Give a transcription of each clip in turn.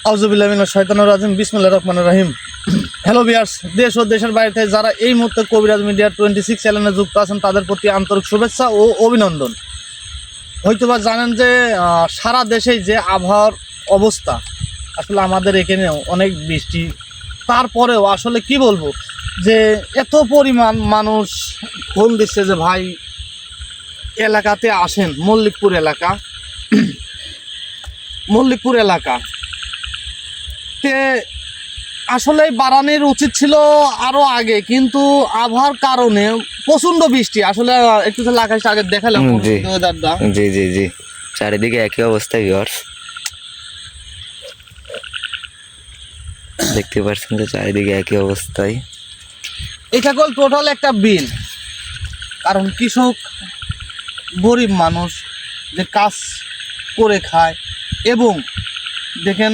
আউযুবিল্লাহি মিনাশ শাইতানির রাজিম বিসমিল্লাহির রহমানির রহিম। হ্যালো ভিউয়ার্স, দেশ ও দেশের বাইরে থেকে যারা এই মুহূর্তে কবিরাজ মিডিয়া 26 চ্যানেলে যুক্ত আছেন তাদের প্রতি আন্তরিক শুভেচ্ছা ও অভিনন্দন। হয়তোবা জানেন যে সারা দেশেই যে আবহাওয়ার অবস্থা, আসলে আমাদের এখানেও অনেক বৃষ্টি, তারপরেও আসলে কি বলবো যে এত পরিমাণ মানুষ ফোন দিচ্ছে যে ভাই এলাকাতে আসেন। মল্লিকপুর এলাকা তে আসলে বাড়ানোর উচিত ছিল আরো আগে, কিন্তু আবহাওয়ার কারণে প্রচন্ড বৃষ্টি। আসলে একটু আকাশটা আগে দেখালাম ওয়েদারটা। জি জি জি, চারিদিকে একই অবস্থা ভিউয়ার্স, দেখতে পাচ্ছেন যে চারিদিকে একই অবস্থায়। এটা কল টোটাল একটা বিল, কারণ কৃষক গরিব মানুষ যে কাজ করে খায়, এবং দেখেন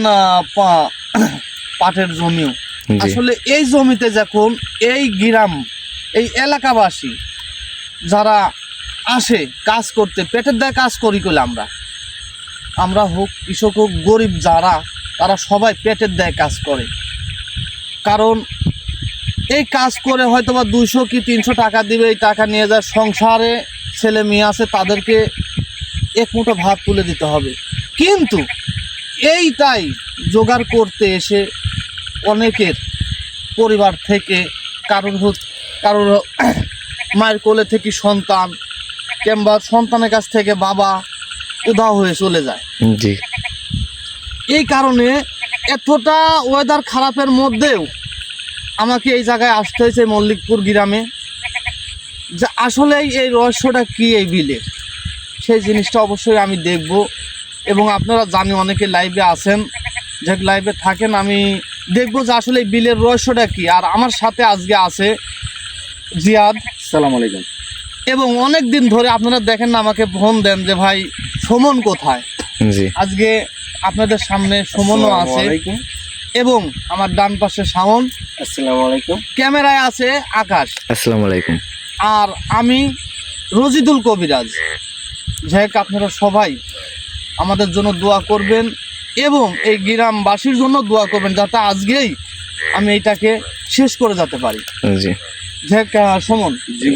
পাটের জমিও আসলে এই জমিতে যখন এই গ্রাম এই এলাকাবাসী যারা আসে কাজ করতে, পেটের দায়ে কাজ করি করলে আমরা হোক কৃষক হোক গরিব যারা, তারা সবাই পেটের দায়ে কাজ করে। কারণ এই কাজ করে হয়তোবা 200 কি 300 টাকা দিবে, এই টাকা নিয়ে যায় সংসারে ছেলে মেয়ে আছে তাদেরকে এক মুঠো ভাত তুলে দিতে হবে। কিন্তু এইটাই জোগাড় করতে এসে অনেকের পরিবার থেকে কারোর মায়ের কোলে থেকে সন্তান কিংবা সন্তানের কাছ থেকে বাবা উধাও হয়ে চলে যায়। জি, এই কারণে এতটা ওয়েদার খারাপের মধ্যেও আমাকে এই জায়গায় আসতে হয়েছে, মল্লিকপুর গ্রামে। যে আসলেই এই রহস্যটা কী এই বিলের, সেই জিনিসটা অবশ্যই আমি দেখব। এবং আপনারা জানি অনেকে লাইভে আছেন, যে লাইভে থাকেন, আমি দেখব যে আসলে এই বিলের রহস্যটা কী। আর আমার সাথে আজকে আছে জিয়াদ। আসসালামু আলাইকুম। এবং অনেক দিন ধরে আপনারা দেখেন না, আমাকে ফোন দেন যে ভাই সুমন কোথায়। জি, আজকে আপনাদের সামনে সুমনও আছে, এবং আমার ডান পাশে শাওন, আসসালামু আলাইকুম। ক্যামেরায় আছে আকাশ, আসসালামু আলাইকুম। আর আমি রজিদুল কবিরাজ। যাই হোক, আপনারা সবাই আমাদের জন্য দোয়া করবেন এবং এই গ্রামবাসীর জন্য দোয়া করবেন, যাতে আজকেই আমি এইটাকে শেষ করে যেতে পারি। জি, যাই হোক সুমন। জি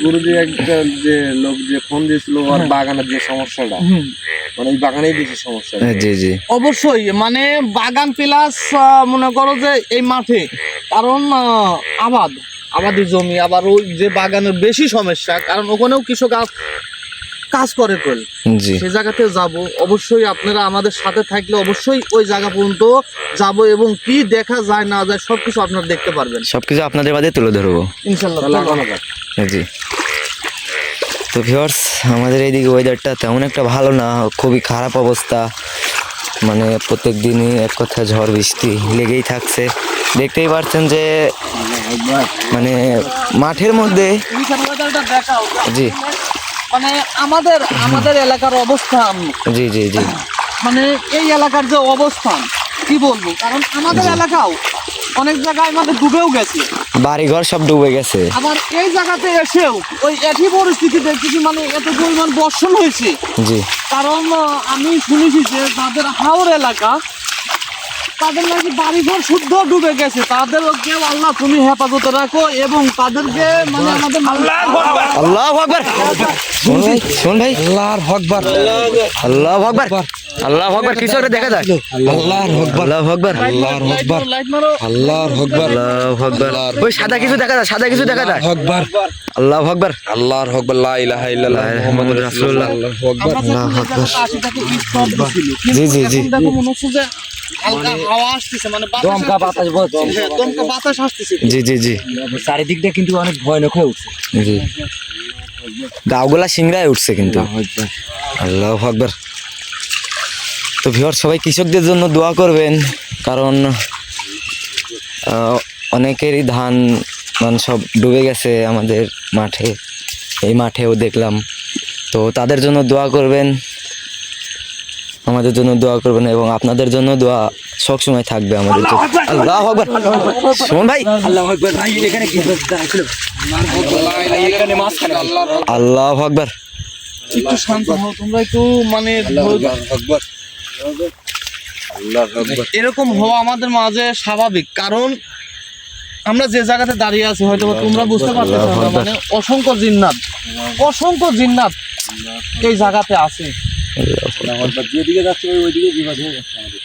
গুরুজি একটা যে লোক যে ফোন দিয়েছিল ওর বাগানের যে সমস্যাটা, মানে এই বাগানেই বেশি সমস্যা। জি জি, অবশ্যই মানে বাগান প্লাস মনে করো যে এই মাঠে, কারণ আবাদি জমি, আবার ওই যে বাগানের বেশি সমস্যা, কারণ ওখানেও কৃষক কাজ করে কল। জি, সে জায়গাতে যাব, অবশ্যই আপনারা আমাদের সাথে থাকলে অবশ্যই ওই জায়গা পর্যন্ত যাব, এবং কি দেখা যায় না যায় সবকিছু আপনারা দেখতে পারবেন। সবকিছু আপনাদের মাঝে তুলে ধরবো ইনশাল্লাহ। জি, তো ভিউয়ার্স, আমাদের এইদিকে ওয়েদারটা তেমন একটা ভালো না, খুবই খারাপ অবস্থা। মানে প্রত্যেক দিনই এক কথা ঝড় বৃষ্টি লেগেই থাকছে। দেখতেই পাচ্ছেন যে মানে মাঠের মধ্যে। জি, মানে আমাদের এলাকার অবস্থান, জি জি জি, মানে এই এলাকার যে অবস্থান কি বলবো, কারণ আমাদের এলাকাও অনেক জায়গায় আমাদের ডুবেও গেছে, বাড়িঘর সব ডুবে গেছে। আবার এই জায়গাতে এসেও ওই একই পরিস্থিতি দেখতেছি, মানে এত পরিমাণ বর্ষণ হয়েছে। জি, কারণ আমি শুনেছি যে যাদের হাওর এলাকা তাদের নাকি বাড়িঘর শুদ্ধ ডুবে গেছে, তাদেরকে আল্লাহ তুমি হেফাজতে রাখো, এবং তাদেরকে মানে আমাদের আল্লাহু আকবার। শোন ভাই, আল্লাহর আকবার, আল্লাহু আকবার, আল্লাহু আকবার। কিছু একটা দেখা যায়। আল্লাহর আকবার, আল্লাহু আকবার, আল্লাহর আকবার, লাইট মারো। আল্লাহর আকবার, আল্লাহু আকবার। ওই সাদা কিছু দেখা যায়, সাদা কিছু দেখা যায়। আকবার, আল্লাহু আকবার, আল্লাহর আকবার, লা ইলাহা ইল্লাল্লাহ মুহাম্মাদুর রাসূলুল্লাহ, আল্লাহু আকবার, আল্লাহু আকবার। জি জি জি, দেখো মনে হচ্ছে যে হালকা হাওয়া আসতেছে, মানে দমকা বাতাস আসতেছে। জি জি জি, চারিদিকটা কিন্তু অনেক ভয়ানক হয়ে উঠছে। জি, গাওগুলা সিংড়ায় উঠছে কিন্তু। আল্লাহু আকবার। তো ভিউয়ার, সবাই কৃষকদের জন্য দোয়া করবেন, কারণ অনেকেরই ধান সব ডুবে গেছে আমাদের মাঠে, এই মাঠেও দেখলাম। তো তাদের জন্য দোয়া করবেন, আমাদের জন্য দোয়া করবেন, এবং আপনাদের জন্য দোয়া সবসময় থাকবে আমাদের জন্য। আল্লাহু আকবার। শোন ভাই, আল্লাহু আকবার। ভাই এখানে কি দাঁড়াইছিল? এখানে মাঝখানে আল্লাহু আকবার। একটু শান্ত হও তোমরা, একটু মানে আল্লাহু আকবার। এরকম হওয়া আমাদের মাঝে স্বাভাবিক, কারণ আমরা যে জায়গাতে দাঁড়িয়ে আছি হয়তো তোমরা বুঝতে পারতেছো না, মানে অসংখ্য জিন্নাত এই জায়গাতে আছে। যেদিকে যাচ্ছে ওইদিকে বিপদ হয়ে যাচ্ছে আমাদের।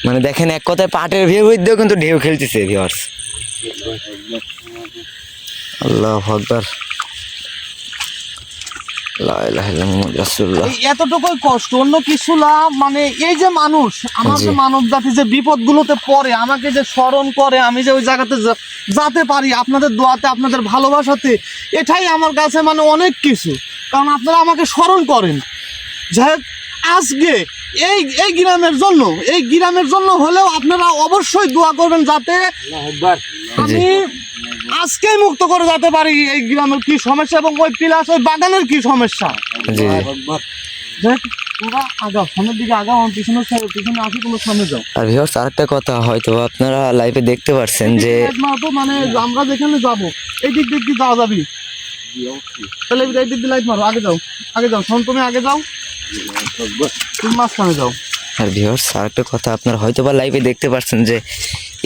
মানে দেখেন এক কথায় পাটের ভিউ হইতেও কিন্তু ঢেউ খেলতেছে ভিউয়ার্স। আল্লাহু আকবার, লা ইলাহা ইল্লাল্লাহ মুহাম্মাদুর রাসূলুল্লাহ। এই এতটুকুই কষ্ট, অন্য কিছু না। মানে এই যে মানুষ, আমার যে মানব জাতি যে বিপদগুলোতে পড়ে, আমাকে যে স্মরণ করে, আমি যে ওই জায়গাতে যেতে পারি আপনাদের দোয়াতে, আপনাদের ভালোবাসাতে, এটাই আমার কাছে মানে অনেক কিছু। কারণ আপনারা আমাকে স্মরণ করেন। যাই হোক, আজকে এই গ্রামের জন্য হলেও আপনারা অবশ্যই দোয়া করবেন, যাতে আমি আজকেই মুক্ত করে যেতে পারি এই গ্রামের কি সমস্যা এবং ওই প্লাস ওই বাগানের কি সমস্যা। জি দেখ তোরা আগাও, সামনের দিকে আগাও, আমার পিছনে আসি, তোমার সামনে যাও। আর ভিউয়ার্স আরেকটা কথা হয়তো আপনারা লাইভে দেখতে পারছেন যে মানে আমরা যেখানে যাবো এই দিক দিয়ে যাওয়া যাবি, তাহলে এই দিক দিয়ে লাইট মারো, আগে যাও শোন, তুমি আগে যাও, তুমি মাঝখানে যাও। আর ভিউয়ার্স আরেকটা কথা আপনারা হয়তো বা লাইভে দেখতে পাচ্ছেন যে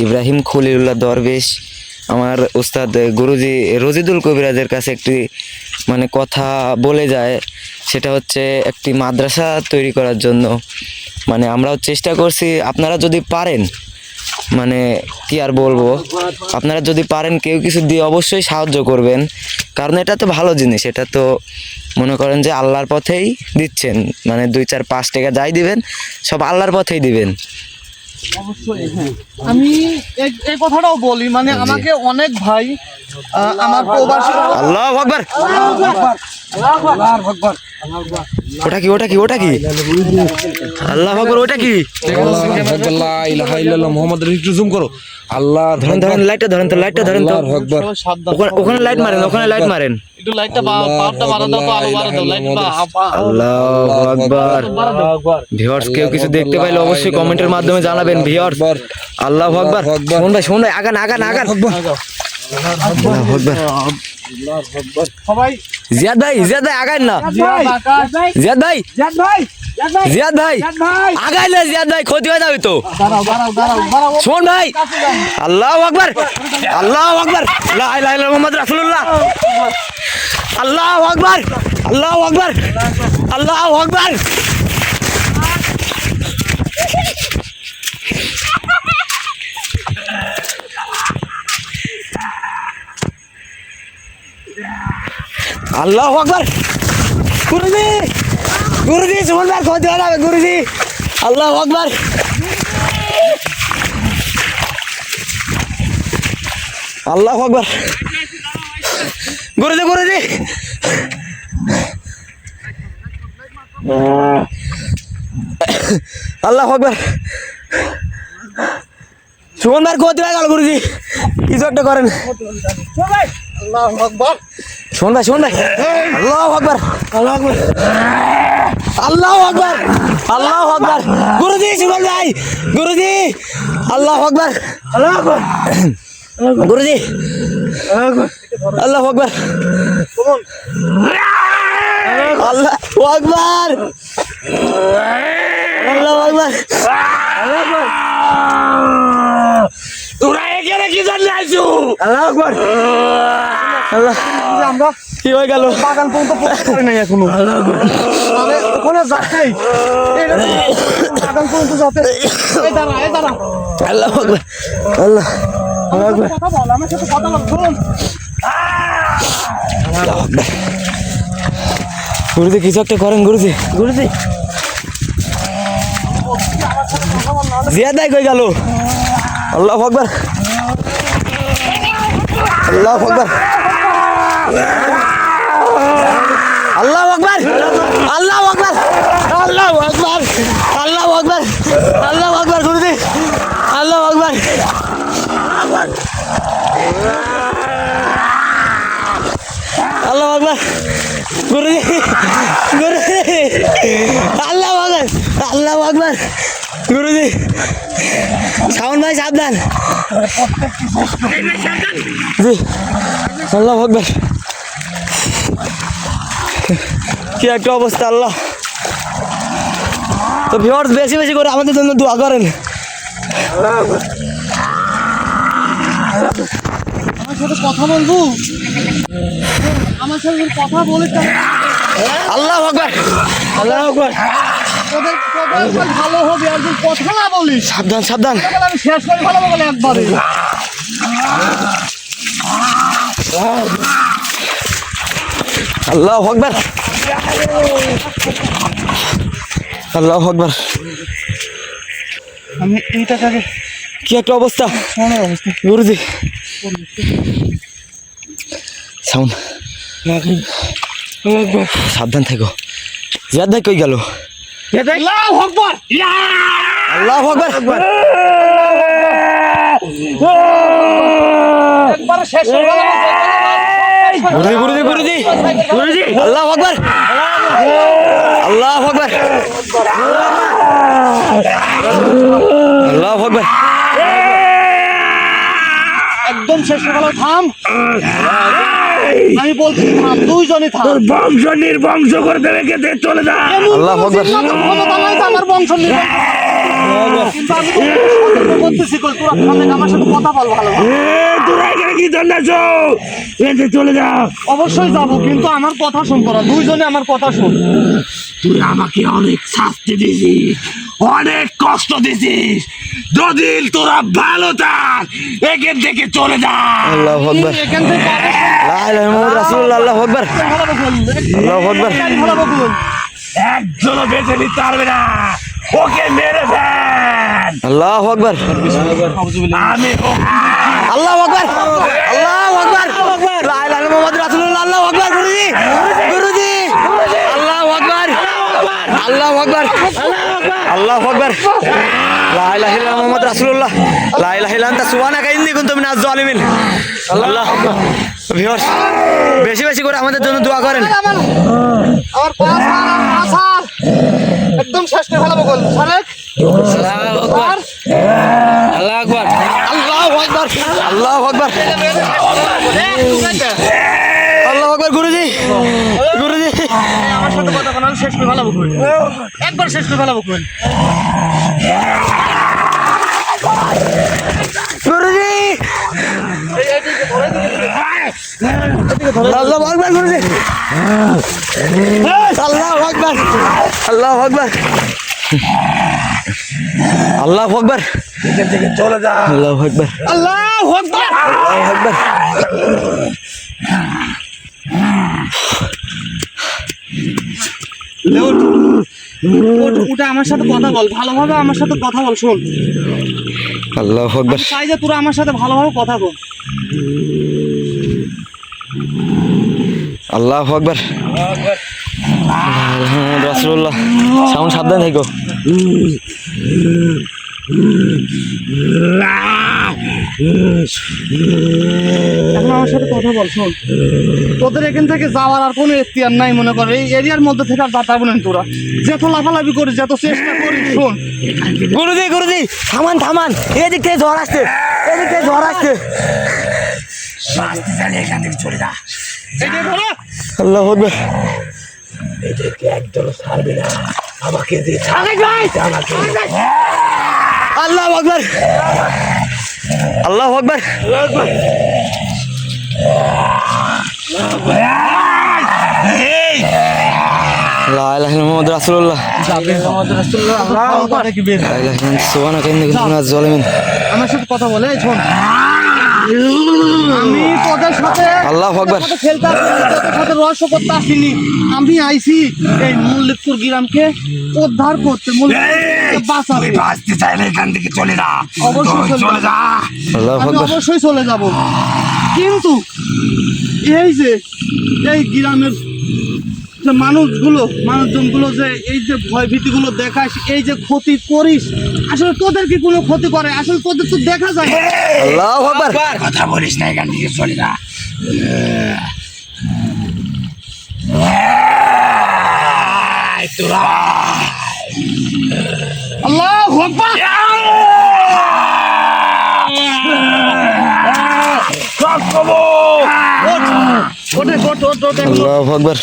ইব্রাহিম খলিলুল্লাহ দরবেশ আমার উস্তাদ গুরুজি রজিদুল কবিরাজের কাছে একটি মানে কথা বলে যায়, সেটা হচ্ছে একটি মাদ্রাসা তৈরি করার জন্য। মানে আমরাও চেষ্টা করছি, আপনারা যদি পারেন, মানে কি আর বলবো, আপনারা যদি পারেন কেউ কিছু দিয়ে অবশ্যই সাহায্য করবেন, কারণ এটা তো ভালো জিনিস, এটা তো মনে করেন যে আল্লাহর পথেই দিচ্ছেন, মানে 2, 4, 5 টাকা যাই দিবেন সব আল্লাহর পথেই দিবেন। অবশ্যই হ্যাঁ, আমি এই কথাটাও বলি, মানে আমাকে অনেক ভাই আমার প্রবাসী, আল্লাহু আকবার, ওটা কি আল্লাহু আকবার, ওটা কি লা ইলাহা ইল্লাল্লাহ মুহাম্মাদুর রাসূলুল্লাহ। একটু জুম করো। আল্লাহ ধরেন লাইটটা ধরেন তো ওখানে লাইট মারেন, একটু লাইটটা পাওয়ারটা বাড়া দাও, তো আলো বাড়া দাও, লাইটটা আল্লাহু আকবার। ভিউয়ার্স কেউ কিছু দেখতে পাইলে অবশ্যই কমেন্টের মাধ্যমে জানাবেন ভিউয়ার্স। আল্লাহু আকবার, শুন ভাই আগান আল্লাহু আকবার। সবাই জিয়াদ ভাই আগান না, জিয়াদ ভাই আগাই না, জিয়াদ ভাই ক্ষতি হয়ে যাবে তো। দাঁড়াও শোন ভাই, আল্লাহু আকবার, লা ইলাহা ইল্লাল্লাহ মুহাম্মাদুর রাসূলুল্লাহ, আল্লাহু আকবার, আল্লাহু আকবার। আল্লাহু আকবার। গুরুজি সুমন ভাই ক্ষতি হয়ে যাবে গুরুজি। আল্লাহু আকবার, আল্লাহু আকবার। গুরুজি আল্লাহু আকবার। সুমন ভাই ক্ষতি হয়ে গেল গুরুজি, কিছু একটা করেন। আল্লাহু আকবার। শোন ভাই আল্লাহু আকবার, আল্লাহু আকবার। গুরুজি সুমন ভাই, গুরুজি আল্লাহু আকবার, গুরুজি আল্লাহু আকবার, আল্লাহু আকবার, আল্লাহু আকবার। তোরা এখানে কি জন্য আইছো? আল্লাহু আকবার। আল্লাহ, আমরা কি হয়ে গেল? বাগান পর্যন্ত পৌঁছতে পারি নাই এখনো। মানে ওখানে যাচ্ছেই বাগান পর্যন্ত যাতে। এই দাঁড়া আল্লাহু আকবার, আল্লাহ কথা বল, আমার সাথে কথা বল, শোন। গুরুজি কিছু একটা করেন গুরুজি। জিয়াদ ভাই কই গেল? আল্লাহু আকবার, আল্লাহু আকবার, আল্লাহু আকবার, আল্লাহু আকবার, আল্লাহু আকবার, আল্লাহু আকবার, আল্লাহু আকবার। গুরুজি আল্লাহু আকবার, আল্লাহু আকবার। গুরুজি আল্লাহু আকবার, আল্লাহু আকবার। গুরুজি শাওন ভাই সাবধান। জি আল্লাহু আকবার। কি একটা অবস্থা, তো ভিউয়ার্স বেশি বেশি করে আমাদের জন্য দোয়া করেন। আমার সাথে কথা বলবো, আমার সাথে কথা বলে আল্লাহু আকবার, আল্লাহু আকবার। তোদের ভালো হবে আর তুই কথা না বলিস। সাবধান সাবধান। আমি শেষ করে ভালো বলে একবারে। আল্লাহু আকবার, আল্লাহু আকবার। আমি এইটাকে কি একটা অবস্থা শোনার অবস্থা গুরুজি। সাউন্ড সাবধান থাকো। জিয়াদ ভাই কই গেল? আল্লাহু আকবার, আল্লাহু আকবার। একবারে শেষ করে ভালো গুরুজি গুরুজি গুরুজি গুরুজি আল্লাহু আকবার, আল্লাহু আকবার, আল্লাহু আকবার। একদম শেষ করে ভালো। থাম, আমি বলছি থাম, দুইজনই থাম। বংশ নির্বংশ করে দেবে, কেটে চলে যা। আল্লাহু আকবার। আমার বংশ কিন্তু আমি তোকে বলতেছি কই তোরা থামে, আমার সাথে কথা বল ভালো। তোরা এখানে কি জন্য আছো? কেটে চলে যা। অবশ্যই যাবো, কিন্তু আমার কথা শোন, তোরা দুইজনে আমার কথা শোন। তুই আমাকে অনেক শাস্তি দিছিস, অনেক কষ্ট দিছিস। যদি তোরা ভালো থাক, এখান থেকে চলে যা। আল্লাহু আকবার, এখান থেকে লা ইলাহা ইল্লাল্লাহ রাসূলুল্লাহ। আল্লাহু আকবার, ভালো বকুল, আল্লাহু আকবার। ভালো বকুল। একজনও বেঁচে নিতে পারবে না, ওকে মেরে ফেল। আল্লাহু আকবার, আমি আল্লাহু আকবার, আল্লাহু আকবার। লা ইলাহা ইল্লাল্লাহ মুহাম্মাদুর রাসূলুল্লাহ। আল্লাহু আকবার। গুরুজি গুরুজি আল্লাহু আকবার, আল্লাহু আকবার, আল্লাহু আকবার। লা ইলাহা ইল্লাল্লাহ মুহাম্মাদুর রাসূলুল্লাহ। লা ইলাহা ইল্লা আনতা সুবহানাকা ইন্নী কুনতু মিনাজ জালিমিন। আল্লাহ ভিউয়ার্স বেশি বেশি করে আমাদের জন্য দোয়া করেন। আমার পাছা একদম শেষ করে ভালো বকুল। সালেক আল্লাহু আকবার, আল্লাহু আকবার, আল্লাহু আকবার, আল্লাহু আকবার, আল্লাহু আকবার। গুরুজি গুরুজি আমার সাথে কথা বলা শেষ করে ভালো বকুল, একবার শেষ করে ভালো বকুল। গুরুজি আল্লাহু আকবার। গুরুজি আল্লাহু আকবার, আল্লাহু আকবার, আল্লাহু আকবার, এখান থেকে চলে যা। আল্লাহু আকবার, আল্লাহু আকবার, আল্লাহু আকবার। ওটা আমার সাথে কথা বল ভালোভাবে, আমার সাথে কথা বল। শোন, আল্লাহু আকবার, চাই যে তোরা আমার সাথে ভালোভাবে কথা বল। আল্লাহু আকবার, মুহাম্মদ রাসূলুল্লাহ। সাউন্ড সাবধান থাকো। এখন আমার সাথে কথা বল। শোন, তোদের এখান থেকে যাওয়ার আর কোনো এখতিয়ার নাই, মনে কর এই এরিয়ার মধ্যে থেকে আর যাতাবো না। তোরা যত লাফালাফি করিস, যত চেষ্টা করিস, শোন। গুরুজি গুরুজি থামান থামান, এদিক থেকে ঝড় আসছে, এদিক থেকে ঝড় আসছে। শাস্তি জানি, এখান থেকে চলে যা। এটাই বলো। আল্লাহু আকবার, এদেরকে একদম ছাড়বে না, আমাকে দিয়ে আমাকে। আল্লাহু আকবার, আল্লাহু আকবার, লা ইলাহা ইল্লাল্লাহ মুহাম্মাদুর রাসূলুল্লাহ। লা ইলাহা ইল্লাল্লাহ সুবহানাকা ইন্নী কুনতু মিনাজ জালিমিন। আমার সাথে কথা বলে। শোন, আমি তোদের সাথে আল্লাহু আকবার, খেলতে আসিনি, তোদের সাথে রহস্য করতে আসিনি। আমি আইছি এই মল্লিকপুর গ্রামকে উদ্ধার করতে, মল্লিকপুরকে বাঁচাতে। বাঁচতে চাইলে এখান থেকে চলে যা। অবশ্যই তুই চলে যা। আল্লাহু আমি আকবার, অবশ্যই চলে যাব, কিন্তু এই যে এই গ্রামের যে মানুষজনগুলো যে এই যে ভয় ভীতিগুলো দেখাস, এই যে ক্ষতি করিস, আসলে তোদের কি কোনো ক্ষতি করে? আসলে তোদের তো দেখা যায় না। আল্লাহু আকবার, কথা বলিস না, এখান থেকে চলে যা। তোরা আল্লাহু আকবার, সব খবর। ওঠে ওঠ ওঠ ওঠ এখন আল্লাহু আকবার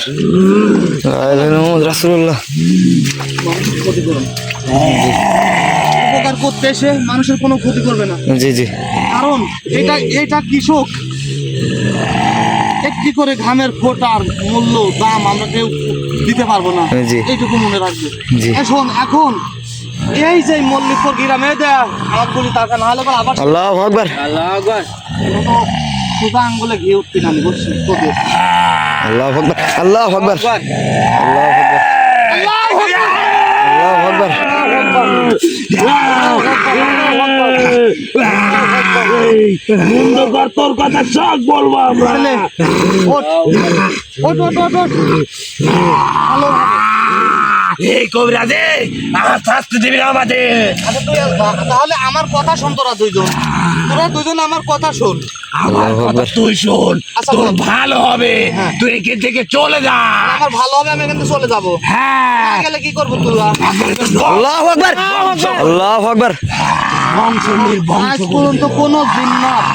লা ইলাহা ইল্লাল্লাহ রাসূলুল্লাহ ক্ষতি করুন উপকার করতে এসে মানুষের কোনো ক্ষতি করবে না জি জি কারণ এটা কৃষক একটি করে ঘামের ফোটার মূল্য দাম আমরা কেউ দিতে পারবো না জি। এইটুকু মনে রাখবে জি। এখন এই যে মল্লিকপুর গ্রামে দেখ আমার গুলি টাকা না হলে আবার আল্লাহু আকবার সুদা আঙ্গুলে ঘিয়ে উঠতে না আমি বলছি তোদের আল্লাহু আকবার আল্লাহু আকবার আল্লাহু আকবার আল্লাহু আকবার মুন্ডকর তোর কথা সব বলবো আমরা ছেলে, ওঠ ওঠ ওঠ ওঠ ওঠ ভালো এই কবিরাজে আমার শাস্তি দিবি না আমাদের আচ্ছা তুই তাহলে আমার কথা শোন তোরা দুজন আমার কথা শোন আমার আল্লাহু কথা আকবার। তুই শোন আচ্ছা, তোর বল। ভালো হবে হ্যাঁ। তুই এখান থেকে চলে যা আমার ভালো হবে আমি কিন্তু চলে যাবো হ্যাঁ গেলে কি করবো তোরা আল্লাহু আকবার আল্লাহু আকবার আজ পর্যন্ত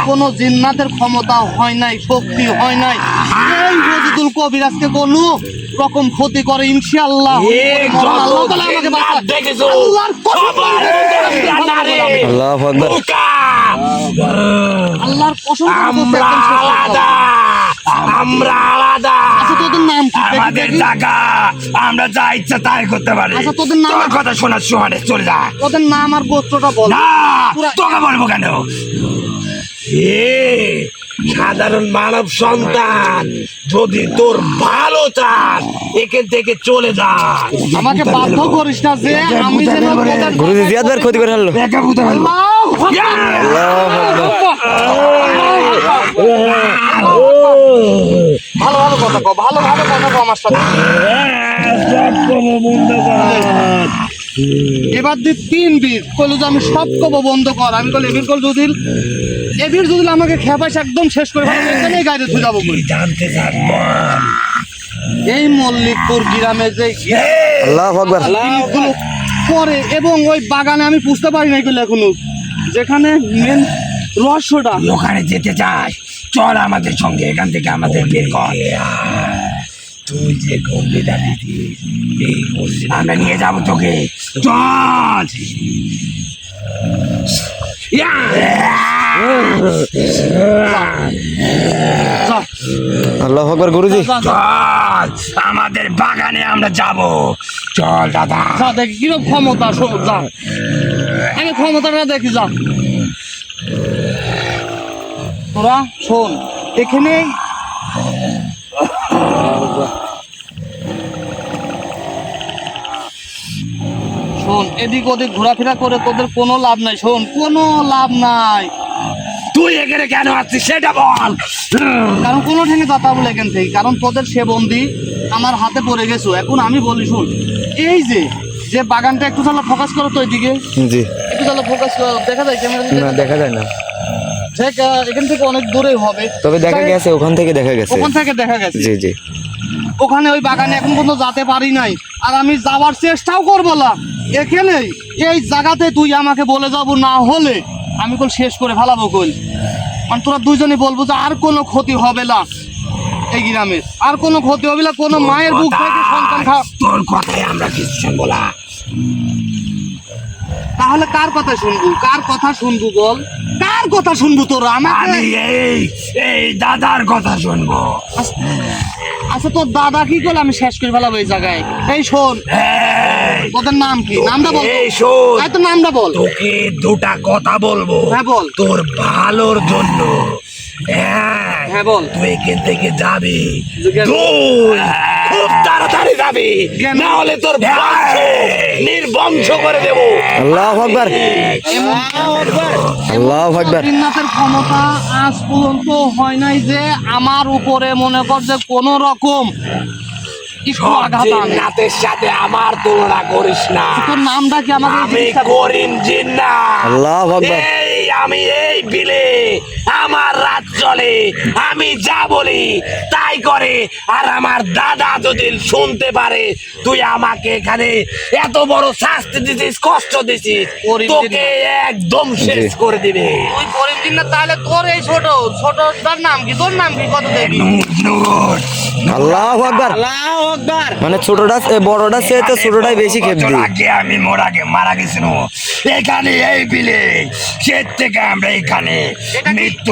কোন জিন্নাতের ক্ষমতা হয় নাই শক্তি হয় নাই এই রজিদুল কবিরাজকে কোনো রকম ক্ষতি করে ইনশাআল্লাহ আল্লাহ তাআলা আমাকে বাঁচায়। আল্লাহর কসম আল্লাহু আকবার আল্লাহর কসম করে বলছি, আমরা একদম শেষ করে আলাদা ফেলবো। আমরা আলাদা আচ্ছা তোদের নাম কি দেখি, আমাদের দেখি। টাকা আমরা যা ইচ্ছা তাই করতে পারি আচ্ছা, তোদের নাম- তোর কথা শোনার সময় চলে যা তোদের নাম আর গোত্রটা বল না পুরা- তোকে বলবো কেন এ সাধারণ মানব সন্তান যদি তোর ভালো চাস এখান থেকে চলে যা আমাকে বাধ্য করিস না যে আমি যেন তোদের গুরুজি জিয়াদ ভাই ক্ষতি করে ফেললো ভালো ভালো কথা কও ভালো ভালো কথা কও আমার সাথে এবার দি 3 বীর কইলো যে আমি সব কব বন্ধ কর আমি কইলে এবির যদি আমাকে খেপাইস একদম শেষ করে ফেলে এখানেই গাড়ি থুই যাবো কই জানতে থাকবো এই মল্লিকপুর গ্রামে যে আল্লাহু আকবার জিনিসগুলো করে এবং ওই বাগানে আমি বুঝতে পারি না এগুলো এখনো যেখানে মেন রহস্যটা তুই ওখানে যেতে চাস চল আমাদের সঙ্গে এখান থেকে আমাদের বের কর তুই যে গল্লিটা দিতিস এই গল্লি আমরা নিয়ে যাবো তোকে চল ইয়া! যা, আল্লাহু আকবার গুরুজি যা, যা, চল আমাদের বাগানে আমরা যাব চল দাদা যা দেখি কিরকম ক্ষমতা যা আমি ক্ষমতাটা দেখি যা তোরা শোন এখানে শোন এদিক ওদিক ঘোরাফেরা করে তোদের কোনো লাভ নাই শোন কোনো লাভ নাই তুই এখানে কেন আসছিস সেটা বল কারণ কোনো ঠেঙে যাতা বলে এখান থেকে কারণ তোদের সে বন্দি আমার হাতে পড়ে গেছো এখন আমি বলি শুন এই যে বাগানটা একটু তাহলে ফোকাস করো তো এদিকে জি একটু তাহলে ফোকাস করো দেখা যায় ক্যামেরা না দেখা যায় না এখান থেকে অনেক দূরে হবে তবে দেখা গেছে ওখান থেকে দেখা গেছে ওখান থেকে দেখা গেছে জি জি ওখানে ওই বাগানে এখন পর্যন্ত যেতে পারি নাই আর আমি যাওয়ার চেষ্টাও করবো না এখানে এই জায়গাতে তুই আমাকে বলে যাবো না হলে আমি কল শেষ করে ফেলাবো কল মানে তোরা দুইজনে বলবো যে আর কোনো ক্ষতি হবে না এই গ্রামের আর কোনো ক্ষতি হবে না কোনো মায়ের বুক থেকে সন্তান তোর কথাই আমরা কিছু শুনবো না তাহলে কার কথা শুনবো বল কার কথা শুনবো তোরা আমি আমাকে এই দাদার কথা শুনবো আচ্ছা তোর দাদা কি করলে আমি শেষ করে ফেলাবো এই জায়গায় এই শোন এই, তোদের নাম কি নামটা বল এই শোন এই তোর নামটা বল তোকে দুটা কথা বলবো হ্যাঁ বল তোর ভালোর জন্য হ্যাঁ বল তুই এখান থেকে যাবি গেল। তুই খুব তাড়াতাড়ি যাবি গেল। না হলে তোর বংশ নির্বংশ করে দেবো আল্লাহু আকবার আল্লাহু আকবার জিন্নাতের ক্ষমতা আজ পর্যন্ত হয় নাই যে আমার উপরে মনে কর যে কোনো রকম একটু আঘাত আনে জিন্নাতের সাথে আমার তুলনা করিস না তোর নামটা কি আমাকে এই আমি জিনিসটা বল। করিম জিন্নাত আল্লাহু আকবার এই আমি এই বিলে আমার রাত চলে, আমি যা বলি তাই করে। আর আমার দাদা যদি শুনতে পারে তুই আমাকে এখানে এত বড় শাস্তি দিছিস, কষ্ট দিছিস, তোকে একদম শেষ করে দিবে। তুই করিম দিন না, তাহলে তোর এই ছোটটার নাম কি, তোর নাম কি, কত দেখবি? আল্লাহু আকবার। আল্লাহু আকবার। মানে ছোটটা বড়টা সে তো ছোটটাই বেশি খেপ বছর দিই। আগে আমি মারা গেছিল এখানে এই বিলে, সে থেকে আমরা এখানে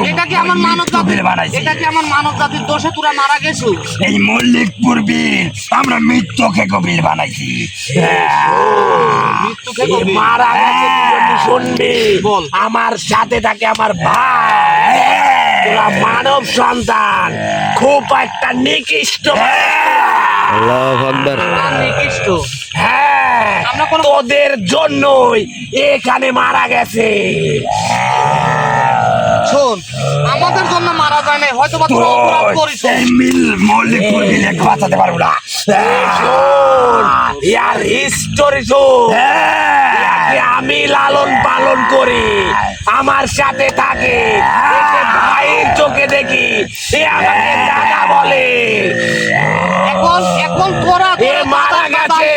এটা কি আমার মানব জাতির বানাইছি। এটা কি আমার মানব জাতির দোষে তোরা মারা গেছো? এই মল্লিকপুর বিল আমরা মৃত্যু খেকো বিল বানাইছি। মৃত্যু খেকো বিল। মারা গেছে তুই যদি শুনবি, বল। আমার সাথে থাকে আমার ভাই, তোরা মানব সন্তান, খুব একটা নিকৃষ্ট। আল্লাহু আকবার। নিকৃষ্ট। হ্যাঁ, আমরা কোনো- তোদের জন্যই এখানে মারা গেছে। শোন, আমাদের জন্য মারা যায় নাই, হয়তো বা তোরা অপরাধ করিস। মল্লিকপুর বিলে বাঁচাতে পারবো না। শোন, ইয়ার হিস্টোরি শোন। ইয়াকে আমি লালন পালন করি, আমার সাথে থাকে, একে ভাইয়ের চোখে দেখি, এ আমাকে দাদা বলে। এখন তোরা এ মারা গেছে,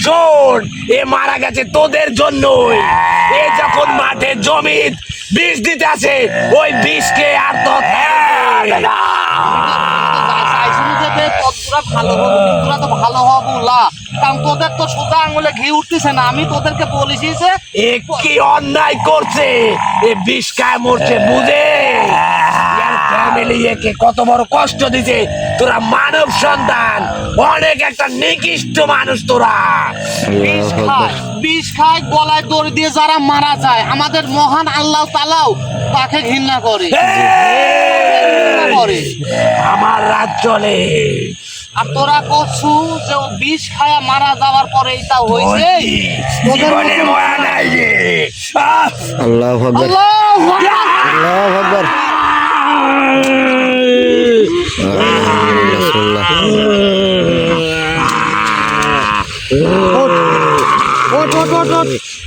শোন, এ মারা গেছে তোদের জন্যই। এ যখন মাঠে জমি বিষ দিতে আসে, ওই বিষকে আর তো তোরা ভালো হবো, তোরা তো ভালো হবো লা, কারণ তোদের তো সোজা আঙুলে ঘি উঠতেছে না। আমি তোদেরকে বলেছি যে এ কি অন্যায় করছে, এ বিষ খায় মরছে, বুঝে ফ্যামিলি একে কত বড় কষ্ট দিছে। তোরা মানব সন্তান, অনেক একটা নিকৃষ্ট মানুষ তোরা। বিষ খায়, গলায় দড়ি দিয়ে যারা মারা যায়, আমাদের মহান আল্লাহ তাআলাও তাকে ঘৃণা করে। আমার রাত চলে, আর তোরা করছু যে ও বিষ খায়া মারা যাওয়ার পরে এটা হয়েছে। জীবনে মরা নাই রে। আল্লাহু আকবার। আল্লাহু আকবার। আল্লাহু আকবার। রাসূলুল্লাহ। ওঠ,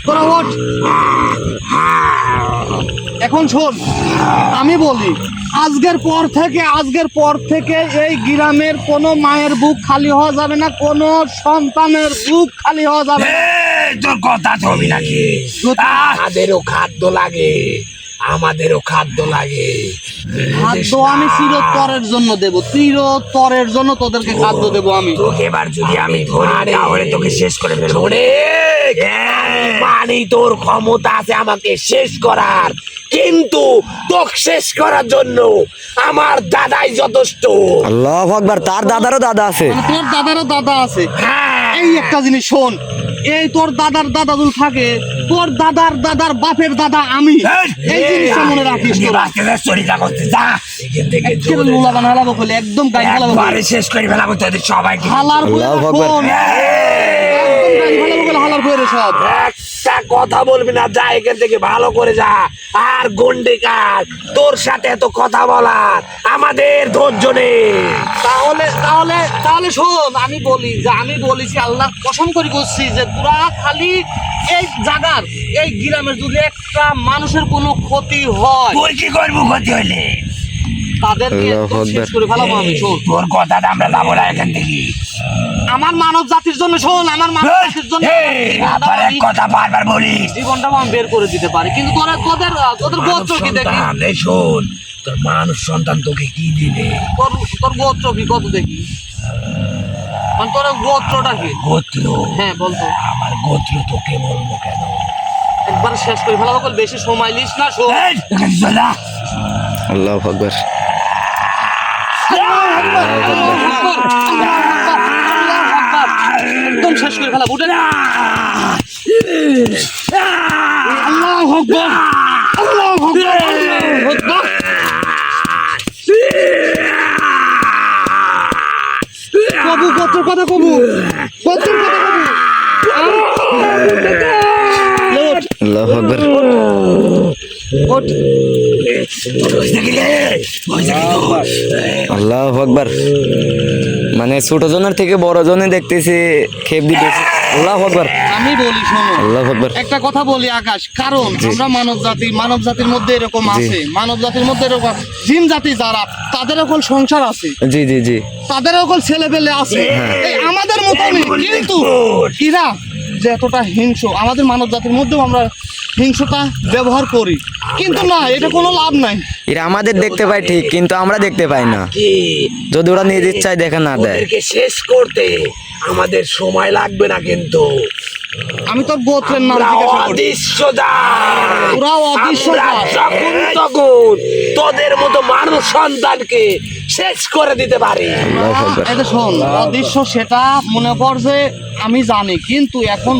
তোরা ওঠ। এখন শোন, আমি বলি, আজকের পর থেকে এই গ্রামের কোনো মায়ের বুক খালি হওয়া যাবে না, কোনো সন্তানের বুক খালি হওয়া যাবে না। তোর কথা ছবি নাকি? আমাদেরও খাদ্য লাগে, আমাদেরও খাদ্য লাগে। খাদ্য আমি চিরতরের জন্য দেব, চিরতরের জন্য তোদেরকে খাদ্য দেব আমি। তোকে এবার যদি আমি ধরি তাহলে তোকে শেষ করে ফেলবো রে। মানে তোর ক্ষমতা আছে আমাকে শেষ করার, কিন্তু তোকে শেষ করার জন্য আমার দাদাই যথেষ্ট। আল্লাহু আকবার। তার দাদারও দাদা আছে। মানে তোর দাদারও দাদা আছে। হ্যাঁ, এই একটা জিনিস শোন, এই তোর দাদার দাদা যদি থাকে, তোর দাদার বাপের দাদা আমি। এই জিনিসটা মনে রাখিস তোরা। চরিতা করতে যা এখান থেকে, একেবারে লোলা বানালাবো বলে, একদম গাড়ি ফেলাবো বলে। একবারে শেষ করে ফেলাবো তোদের সবাইকে। হালার বলে আল্লাহু আকবার। শোন, একদম গাড়ি ফেলাবো বলে হালার বলে সব। একটা কথা বলবি না, যা এখান থেকে, ভালো করে যা। আর গন্ডিকার, তোর সাথে এত কথা বলার আমাদের ধৈর্য নেই। তাহলে শোন, আমি বলি যে আমি বলেছি, আল্লাহ কসম করে বলছি যে তোরা খালি এই জায়গার, এই গ্রামের যদি একটা মানুষের কোনো ক্ষতি হয়, তোর কি করবো ক্ষতি হইলে? তাদেরকে একদম শেষ করে ফেলাবো আমি। শোন, তোর কথাটা আমরা যাবো না এখান থেকে। আমার মানব জাতির জন্য, শোন, আমার মানব জাতির জন্য আবার এক কথা বারবার বলিস। জীবনটাও আমি বের করে দিতে পারি, কিন্তু তোদের গোত্র কি দেখি, শোন, তোর মানুষ সন্তান তোকে কি দিবে? তোর গোত্র কি কত দেখি, মানে তোর গোত্রটা কি? গোত্র? হ্যাঁ বলতো। আমার গোত্র তোকে বলবো কেন? একবার শেষ করে ফেলাবো, বেশি সময় লিস না। শোন, আল্লাহু আকবার। একদম শেষ করে ফেলাবো। উঠে আল্লাহু আকবার, আল্লাহু আকবার, আল্লাহু আকবার। কবু গোত্রের কথা কবু, গোত্রের কথা কবু। আল্লাহু আকবার। ওঠ। আল্লাহু আকবার। মানে ছোট জনের থেকে বড় জনে দেখতেছি খেপ দিতেছে। আল্লাহু আকবার, আমি বলি শোনো, আল্লাহু আকবার। একটা কথা বলি আকাশ, কারণ আমরা মানব জাতির মধ্যে এরকম আছে, মানব জাতির মধ্যে এরকম জিন জাতি যারা, তাদের সকল সংসার আছে, জি জি জি, তাদের সকল ছেলে পেলে আছে, এই আমাদের মতনই, কিন্তু এরা যে এতটা হিংস্র, আমাদের মানব জাতির মধ্যেও আমরা হিংস্রতা ব্যবহার করি, কিন্তু না, এটা কোনো লাভ নাই। এরা আমাদের দেখতে পায় ঠিক, কিন্তু আমরা দেখতে পাই না, কি যদি ওরা নিজ ইচ্ছায় দেখা না দেয়। ওদেরকে শেষ করতে আমাদের সময় লাগবে না, কিন্তু আমি তোর গোত্রের নাম আমরা জিজ্ঞাসা করছি। অদৃশ্যদার। ওরা অদৃশ্যদার। আমরা যখন তখন তোদের মতো মানুষ সন্তানকে শেষ করে দিতে পারি। আল্লাহু আকবার। এটা শোন, অদৃশ্য সেটা মনে কর যে আমি জানি, কিন্তু এখন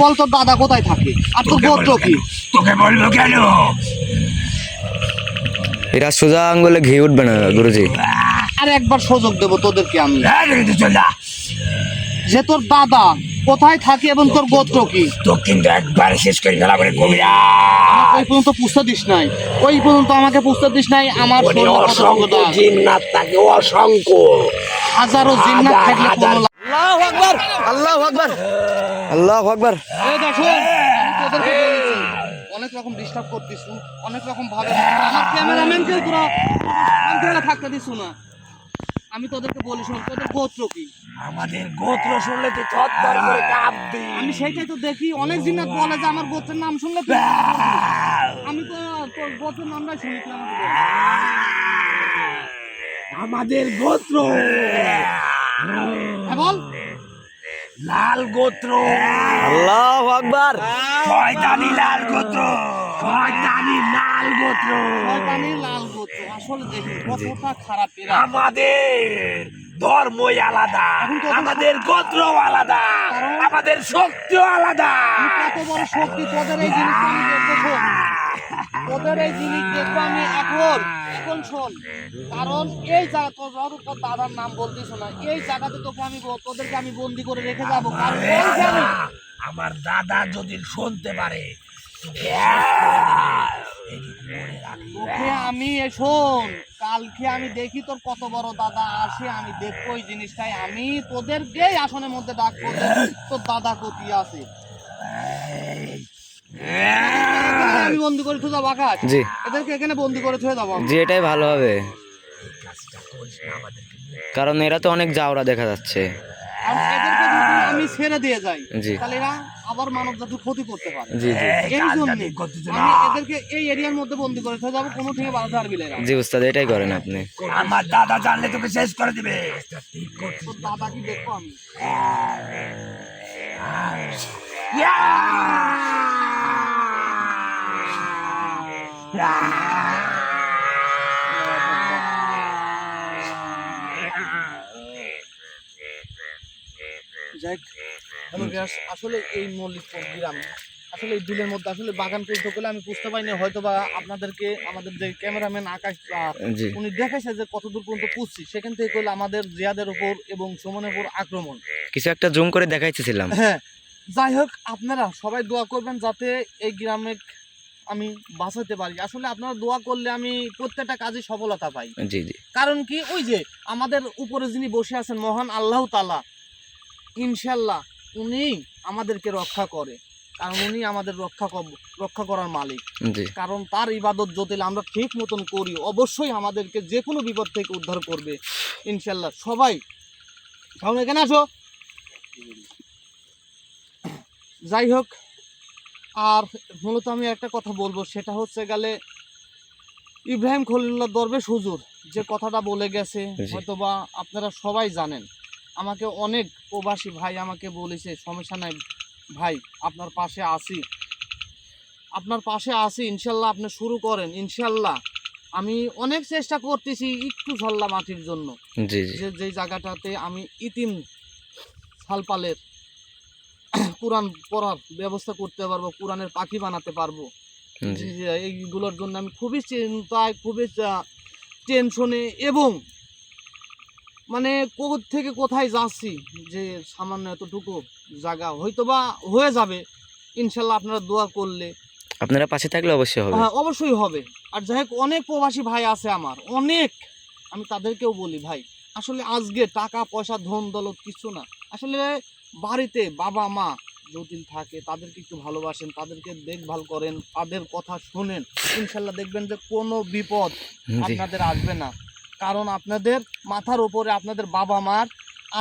বল তোর দাদা কোথায় থাকে আর তোর গোত্র কি? তোকে বলবো কেন? এরা সোজা আঙ্গুলে ঘি উঠবে না গুরুজি। আর একবার সুযোগ দেবো তোদেরকে আমি, চল যা, যে তোর দাদা কোথায় থাকে এবং তোর গোত্র কি, তো কিন্তু একবার শেষ করে ফেলা করে কবিরা। ওই পর্যন্ত পুষতে দিস নাই, ওই পর্যন্ত আমাকে পুষতে দিস নাই। আমার শরীরে কতটুকু অসংখ্য দাগ, জিন্নাত থাকে, অসংখ্য। হাজারো জিন্নাত থাকলে কোনো লাভ। আল্লাহু আকবার, আল্লাহু আকবার, আল্লাহু আকবার। এই দেখো, তোদেরকে বলেছি, অনেক রকম ডিস্টার্ব করতিস, অনেক রকম ভাবে আমার ক্যামেরাম্যানকেও তোরা আন্তরা থাকতে দিস না। আমি তোদেরকে বলি শোন, তোদের গোত্র কি? আমাদের গোত্র শুনলে তুই থরথর করে কাঁপবি। আমি সেইটাই তো দেখি, অনেক জিনিস বলে যে আমার গোত্রের নাম শুনলে আমি তো তোর গোত্রের নামটাই শুনি, তুই আমাকে বল। আমাদের গোত্র হ্যাঁ বল। লাল গোত্র, আল্লাহু আকবার। শয়তানি লাল গোত্র, শয়তানি লাল গোত্র। শয়তানি লাল গোত্র, আসলে দেখি কতটা খারাপ এরা। আমাদের ধর্মই আলাদা, আমাদের গোত্র আলাদা, আমাদের শক্তিও আলাদা। কত বড় শক্তি তোদের এই জিনিসটা আমি দেখবো, তোদের এই জিনিস দেখবো আমি এখন শোন, কারণ এই জায়গা তোর দাদার নাম বলতিস না, এই জায়গাতে তোদেরকে আমি বন্দি করে রেখে যাবো, কারণ এই জানি আমার দাদা যদি শুনতে পারে তোকে আমি শোন, কালকে আমি দেখি তোর কত বড় দাদা আসে, আমি দেখবো এই জিনিসটাই, আমি তোদেরকেই আসনের মধ্যে ডাকবো, তোর দাদা কোথায় আছে। আমি বন্দি করে থুয়ে যাবো আকাশ, জি এদেরকে এখানে বন্দি করে থুয়ে যাবো আমি। জি, এটাই ভালো হবে, কারণ এরা তো অনেক জাউরা দেখা যাচ্ছে। আর এদেরকে যদি আমি ছেড়ে দিয়ে যাই, জি তাহলে এরা আবার মানব জাতির ক্ষতি করতে পারে। জি জি এই জন্য আমি এদেরকে এই এরিয়ার মধ্যে বন্দি করে থুয়ে যাবো, কোনো থেকে বাধা পারবি না এরা। জি উস্তাদ, এটাই করেন আপনি। আমার দাদা জানলে তোকে শেষ করে দিবে। তোর দাদা কি দেখবো আমি? যাই হোক, আসলে এই মল্লিকপুর গ্রাম, আসলে এই বিলের মধ্যে আসলে বাগান করতে গেলে আমি বুঝতে পারিনি, হয়তো বা আপনাদেরকে আমাদের যে ক্যামেরাম্যান আকাশ জি উনি দেখাইছে যে কতদূর পর্যন্ত পুষছি, সেখান থেকে করলে আমাদের জিয়াদের উপর এবং সুমনের উপর আক্রমণ। কিছু একটা জুম করে দেখাইতেছিলাম। হ্যাঁ, যাই হোক, আপনারা সবাই দোয়া করবেন যাতে এই গ্রামে আমি বাঁচাতে পারি। আসলে আপনারা দোয়া করলে আমি প্রত্যেকটা কাজে সফলতা পাই। জি জি, কারণ কি, ওই যে আমাদের উপরে যিনি বসে আছেন মহান আল্লাহ তাআলা, ইনশাল্লাহ উনি আমাদেরকে রক্ষা করে, কারণ উনি আমাদের রক্ষা করার মালিক। জি কারণ তার ইবাদত যদি আমরা ঠিক মতন করি, অবশ্যই আমাদেরকে যে কোনো বিপদ থেকে উদ্ধার করবে ইনশাল্লাহ। সবাই সামনে এখানে আসো। যাই হোক, আর মূলত আমি একটা কথা বলবো, সেটা হচ্ছে গেলে ইব্রাহিম খলিলুল্লাহ দরবেশ হুজুর যে কথাটা বলে গেছে, হয়তোবা আপনারা সবাই জানেন। আমাকে অনেক প্রবাসী ভাই আমাকে বলেছে, সমস্যা নাই ভাই, আপনার পাশে আছি ইনশাল্লাহ, আপনি শুরু করেন ইনশাল্লাহ। আমি অনেক চেষ্টা করতেছি একটু ঝল্লা মাটির জন্য, জি জি, যে জায়গাটাতে আমি ইতিম সালপালের কোরআন পড়ার ব্যবস্থা করতে পারবো, কোরআনের পাখি বানাতে পারবো। এইগুলোর জন্য আমি খুবই চিন্তায়, খুবই টেনশনে, এবং মানে থেকে কোথায় যাচ্ছি, যে সামান্য এতটুকু জায়গা হয়তোবা হয়ে যাবে ইনশাল্লাহ, আপনারা দোয়া করলে। আপনারা পাশে থাকলে অবশ্যই হবে। হ্যাঁ, অবশ্যই হবে। আর যাই হোক, অনেক প্রবাসী ভাই আছে আমার, অনেক, আমি তাদেরকেও বলি ভাই, আসলে আজকে টাকা পয়সা ধন দৌলত কিছু না, আসলে বাড়িতে বাবা মা জটিল থাকে, তাদেরকে একটু ভালোবাসেন, তাদেরকে দেখভাল করেন, তাদের কথা শোনেন, ইনশাল্লাহ দেখবেন যে কোনো বিপদ আপনাদের আসবে না। কারণ আপনাদের মাথার উপরে আপনাদের বাবা মার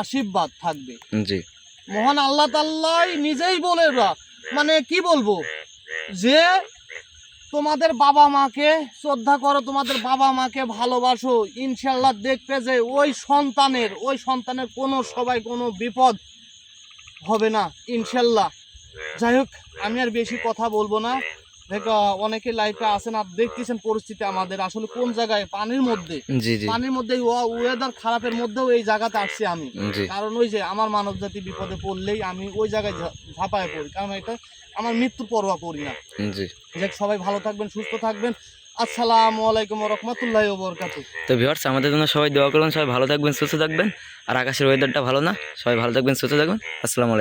আশীর্বাদ থাকবে। জি মহান আল্লাহ তাআলা নিজেই বলে, মানে কি বলবো, যে তোমাদের বাবা মাকে শ্রদ্ধা করো, তোমাদের বাবা মাকে ভালোবাসো, ইনশাল্লাহ দেখবে যে ওই সন্তানের কোনো সবাই কোনো বিপদ হবে না ইনশাল্লাহ। যাই হোক, আমি আর বেশি কথা বলবো না। দেখো অনেকে লাইফে আসেন, আর দেখতেছেন পরিস্থিতি আমাদের আসলে কোন জায়গায়, পানির মধ্যে, জি জি পানির মধ্যে ওয়েদার খারাপের মধ্যেও এই জায়গাতে আসছি আমি। জি কারণ ওই যে আমার মানব জাতি বিপদে পড়লেই আমি ওই জায়গায় ঝাঁপায় পড়ি, কারণ এটা আমার মৃত্যু পরোয়া করি না। জি। যাক, সবাই ভালো থাকবেন, সুস্থ থাকবেন। আসসালামু আলাইকুম ওয়া রাহমাতুল্লাহি ওয়া বারাকাতুহু। তো ভিউয়ার্স, আমাদের জন্য সবাই দোয়া করবেন, সবাই ভালো থাকবেন, সুস্থ থাকবেন। আর আকাশের ওয়েদারটা ভালো না, সবাই ভালো থাকবেন, সুস্থ থাকবেন। আসসালামু আলাইকুম।